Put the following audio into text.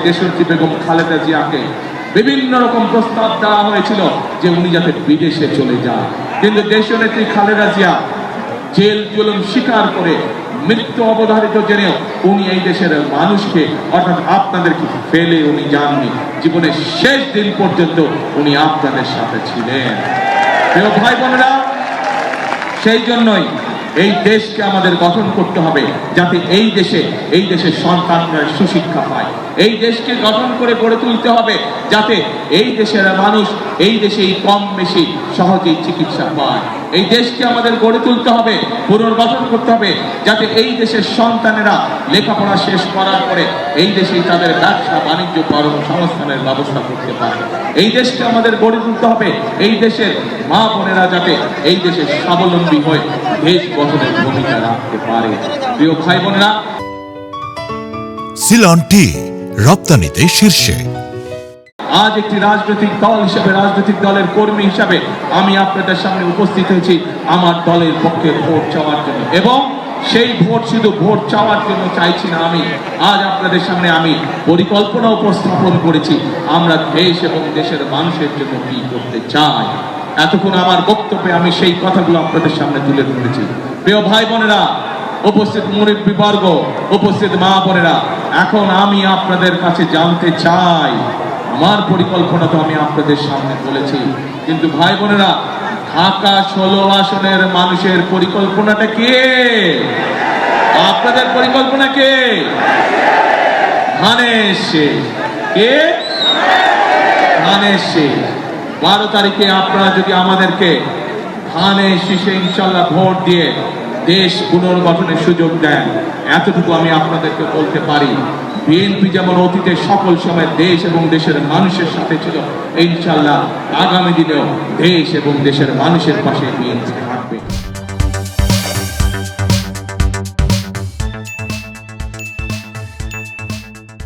দেশনেত্রী বেগম খালেদা জিয়াকে বিভিন্ন রকম প্রস্তাব দেওয়া হয়েছিল যে উনি যাতে বিদেশে চলে যান, কিন্তু দেশনেত্রী খালেদা জিয়া জেল জুলুম স্বীকার করে মৃত্যু অবধারিত জেনেও উনি এই দেশের মানুষকে অর্থাৎ আপনাদেরকে ফেলে উনি যাননি। জীবনের শেষ দিন পর্যন্ত উনি আপনাদের সাথে ছিলেন। প্রিয় ভাই বোনেরা, সেই জন্যই এই দেশকে আমাদের গঠন করতে হবে যাতে এই দেশের সন্তানরা সুশিক্ষা পায়। এই দেশকে গঠন করে গড়ে তুলতে হবে যাতে এই দেশের মানুষ এই দেশেই কম বেশি সহজেই চিকিৎসা পায়। এই দেশকে আমাদের গড়ে তুলতে হবে, পুনর্গঠন করতে হবে যাতে এই দেশের সন্তানেরা লেখাপড়া শেষ করার পরে এই দেশেই তাদের ব্যবসা বাণিজ্য কর্মসংস্থানের ব্যবস্থা করতে পারে। এই দেশকে আমাদের গড়ে তুলতে হবে এই দেশের মা বোনেরা যাতে এই দেশের স্বাবলম্বী হয়ে দেশ গঠনের ভূমিকা রাখতে পারে। প্রিয় ভাই বোনেরা, সিলন টি রপ্তানিতে শীর্ষে। আজ একটি রাজনৈতিক দল হিসেবে, রাজনৈতিক দলের কর্মী হিসেবে আমি আপনাদের সামনে উপস্থিত হয়েছি আমার দলের পক্ষে ভোট চাওয়ার জন্য, এবং সেই ভোট শুধু ভোট চাওয়ার জন্য চাইছি না। আমি আজ আপনাদের সামনে আমি পরিকল্পনা উপস্থাপন করেছি আমরা দেশ এবং দেশের মানুষের জন্য কি করতে চাই। এতক্ষণ আমার বক্তব্যে আমি সেই কথাগুলো আপনাদের সামনে তুলে ধরেছি। প্রিয় ভাই বোনেরা, উপস্থিত মুরব্বীবর্গ, উপস্থিত মা বোনেরা, এখন আমি আপনাদের কাছে জানতে চাই, আমার পরিকল্পনা তো আমি আপনাদের সামনে বলেছি, কিন্তু ভাই বোনেরা, ঢাকা 16 আসনের মানুষের পরিকল্পনাটা কে? আপনাদের পরিকল্পনা কে? ধানের শেষ। কে? ধানের শেষ। 12 তারিখে আপনারা যদি আমাদেরকে ধানের শীষে ইনশাল্লাহ ভোট দিয়ে দেশ পুনর্গঠনের সুযোগ দেন, এতটুকু আমি আপনাদেরকে বলতে পারি, বিএনপি যেমন অতীতে সকল সময় দেশ এবং দেশের মানুষের সাথে ছিল, ইনশাল্লাহ আগামী দিনেও দেশ এবং দেশের মানুষের পাশে বিএনপি